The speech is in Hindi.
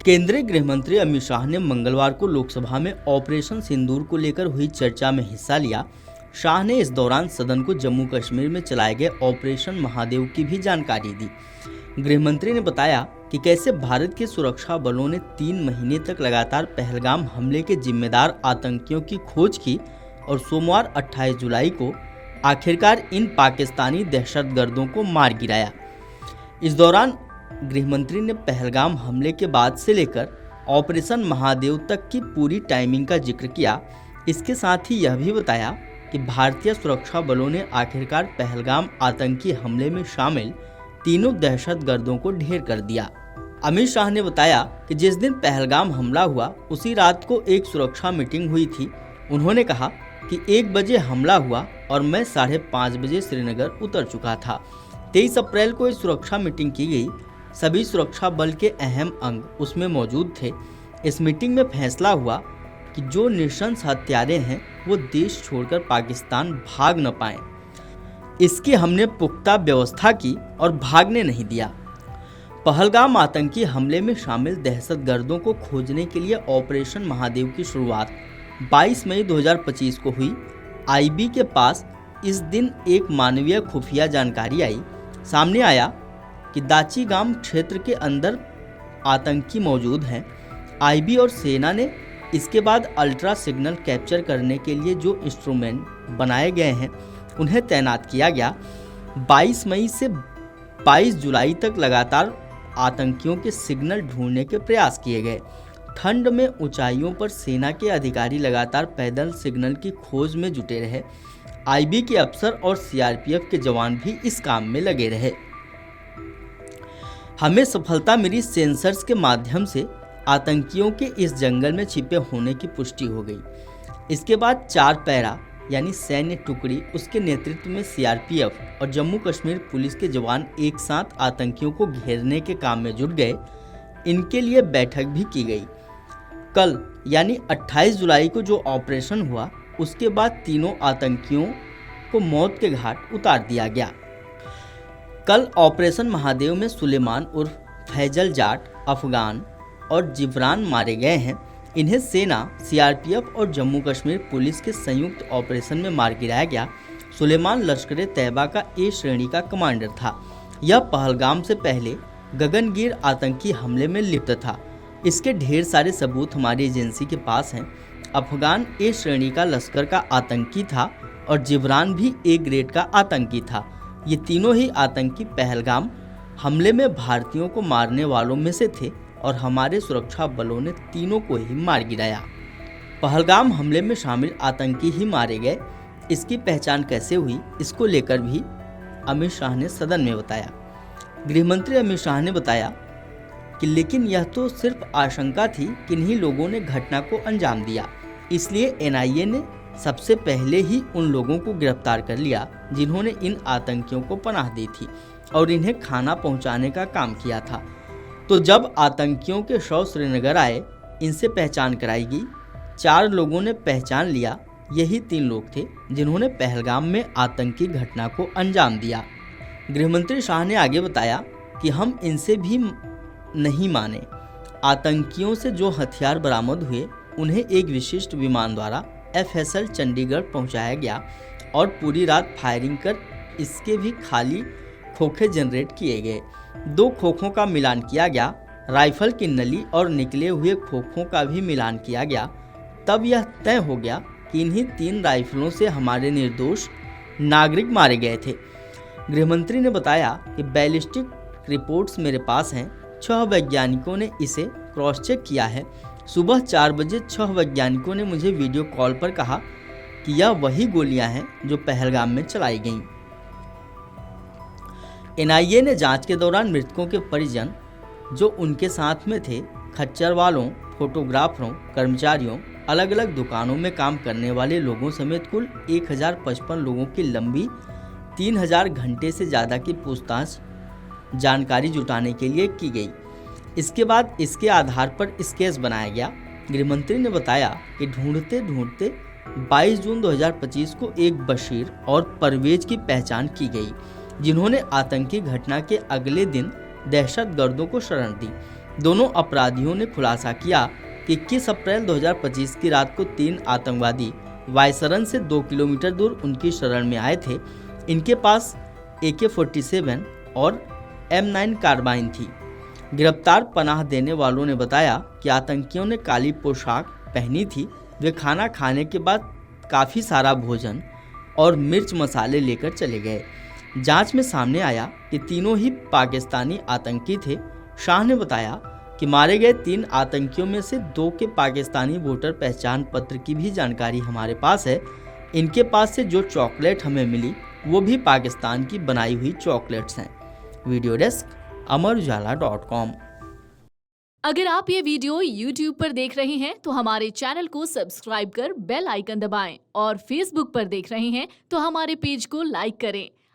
केंद्रीय गृह मंत्री अमित शाह ने मंगलवार को लोकसभा में ऑपरेशन सिंदूर को लेकर हुई चर्चा में हिस्सा लिया। शाह ने इस दौरान सदन को जम्मू कश्मीर में चलाए गए ऑपरेशन महादेव की भी जानकारी दी। गृह मंत्री ने बताया कि कैसे भारत के सुरक्षा बलों ने 3 महीने तक लगातार पहलगाम हमले के जिम्मेदार आतंकियों की खोज की और सोमवार 28 जुलाई को आखिरकार इन पाकिस्तानी दहशतगर्दों को मार गिराया। इस दौरान गृह मंत्री ने पहलगाम हमले के बाद से लेकर ऑपरेशन महादेव तक की पूरी टाइमिंग का जिक्र किया। इसके साथ ही यह भी बताया कि भारतीय सुरक्षा बलों ने आखिरकार पहलगाम आतंकी हमले में शामिल तीनों दहशतगर्दों को ढेर कर दिया। अमित शाह ने बताया कि जिस दिन पहलगाम हमला हुआ उसी रात को एक सुरक्षा मीटिंग हुई थी। उन्होंने कहा कि 1 बजे हमला हुआ और मैं 5:30 बजे श्रीनगर उतर चुका था। 23 अप्रैल को एक सुरक्षा मीटिंग की गई। सभी सुरक्षा बल के अहम अंग उसमें मौजूद थे। इस मीटिंग में फैसला हुआ कि जो नृशंस हत्यारे हैं वो देश छोड़कर पाकिस्तान भाग न पाएं। इसकी हमने पुख्ता व्यवस्था की और भागने नहीं दिया। पहलगाम आतंकी हमले में शामिल दहशतगर्दों को खोजने के लिए ऑपरेशन महादेव की शुरुआत 22 मई 2025 को हुई। आईबी के पास इस दिन एक मानवीय खुफिया जानकारी आई। सामने आया कि दाचीगाम क्षेत्र के अंदर आतंकी मौजूद हैं। आईबी और सेना ने इसके बाद अल्ट्रा सिग्नल कैप्चर करने के लिए जो इंस्ट्रूमेंट बनाए गए हैं उन्हें तैनात किया गया। 22 मई से 22 जुलाई तक लगातार आतंकियों के सिग्नल ढूंढने के प्रयास किए गए। ठंड में ऊंचाइयों पर सेना के अधिकारी लगातार पैदल सिग्नल की खोज में जुटे रहे। आईबी के अफसर और सीआरपीएफ के जवान भी इस काम में लगे रहे। हमें सफलता मिली। सेंसर्स के माध्यम से आतंकियों के इस जंगल में छिपे होने की पुष्टि हो गई। इसके बाद 4 पैरा यानी सैन्य टुकड़ी, उसके नेतृत्व में सीआरपीएफ और जम्मू कश्मीर पुलिस के जवान एक साथ आतंकियों को घेरने के काम में जुट गए। इनके लिए बैठक भी की गई। कल यानी 28 जुलाई को जो ऑपरेशन हुआ उसके बाद तीनों आतंकियों को मौत के घाट उतार दिया गया। कल ऑपरेशन महादेव में सुलेमान उर्फ फैजल जाट, अफगान और जिब्रान मारे गए हैं। इन्हें सेना, सीआरपीएफ और जम्मू कश्मीर पुलिस के संयुक्त ऑपरेशन में मार गिराया गया। सुलेमान लश्कर तैयबा का ए श्रेणी का कमांडर था। यह पहलगाम से पहले गगनगीर आतंकी हमले में लिप्त था। इसके ढेर सारे सबूत हमारी एजेंसी के पास हैं। अफगान ए श्रेणी का लश्कर का आतंकी था और जिब्रान भी ए ग्रेड का आतंकी था। ये तीनों ही आतंकी पहलगाम हमले में भारतीयों को मारने वालों में से थे और हमारे सुरक्षा बलों ने तीनों को ही मार गिराया। पहलगाम हमले में शामिल आतंकी ही मारे गए। इसकी पहचान कैसे हुई, इसको लेकर भी अमित शाह ने सदन में बताया। गृह मंत्री अमित शाह ने बताया कि लेकिन यह तो सिर्फ आशंका थी कि इन्हीं लोगों ने घटना को अंजाम दिया। इसलिए एनआईए ने सबसे पहले ही उन लोगों को गिरफ्तार कर लिया जिन्होंने इन आतंकियों को पनाह दी थी और इन्हें खाना पहुंचाने का काम किया था। तो जब आतंकियों के शव श्रीनगर आए, इनसे पहचान कराई गई। 4 लोगों ने पहचान लिया। यही 3 लोग थे जिन्होंने पहलगाम में आतंकी घटना को अंजाम दिया। गृहमंत्री शाह ने आगे बताया कि हम इनसे भी नहीं माने। आतंकियों से जो हथियार बरामद हुए उन्हें एक विशिष्ट विमान द्वारा FSL चंडीगढ़ पहुंचाया गया और पूरी रात फायरिंग कर इसके भी खाली खोखे जनरेट किए गए। 2 खोखों का मिलान किया गया। राइफल की नली और निकले हुए खोखों का भी मिलान किया गया। तब यह तय हो गया कि इन्हीं 3 राइफलों से हमारे निर्दोष नागरिक मारे गए थे। गृहमंत्री ने बताया कि बैलिस्टिक रिपोर्ट्स मेरे पास हैं। 6 वैज्ञानिकों ने इसे क्रॉस चेक किया है। सुबह 4 बजे 6 वैज्ञानिकों ने मुझे वीडियो कॉल पर कहा कि यह वही गोलियां हैं जो पहलगाम में चलाई गईं। एनआईए ने जांच के दौरान मृतकों के परिजन, जो उनके साथ में थे, खच्चर वालों, फोटोग्राफरों, कर्मचारियों, अलग अलग दुकानों में काम करने वाले लोगों समेत कुल 1055 लोगों की लंबी 3000 घंटे से ज़्यादा की पूछताछ जानकारी जुटाने के लिए की गई। इसके बाद इसके आधार पर स्केच बनाया गया। गृहमंत्री ने बताया कि ढूंढते ढूंढते 22 जून 2025 को एक बशीर और परवेज की पहचान की गई, जिन्होंने आतंकी घटना के अगले दिन दहशतगर्दों को शरण दी। दोनों अपराधियों ने खुलासा किया कि 21 अप्रैल 2025 की रात को 3 आतंकवादी वायसरन से 2 किलोमीटर दूर उनकी शरण में आए थे। इनके पास AK-47 और M9 कार्बाइन थी। गिरफ्तार पनाह देने वालों ने बताया कि आतंकियों ने काली पोशाक पहनी थी। वे खाना खाने के बाद काफ़ी सारा भोजन और मिर्च मसाले लेकर चले गए। जांच में सामने आया कि तीनों ही पाकिस्तानी आतंकी थे। शाह ने बताया कि मारे गए 3 आतंकियों में से 2 के पाकिस्तानी वोटर पहचान पत्र की भी जानकारी हमारे पास है। इनके पास से जो चॉकलेट हमें मिली वो भी पाकिस्तान की बनाई हुई चॉकलेट्स हैं। Video desk amarujala.com। अगर आप ये वीडियो YouTube पर देख रहे हैं तो हमारे चैनल को सब्सक्राइब कर बेल आइकन दबाएं और Facebook पर देख रहे हैं तो हमारे पेज को लाइक करें।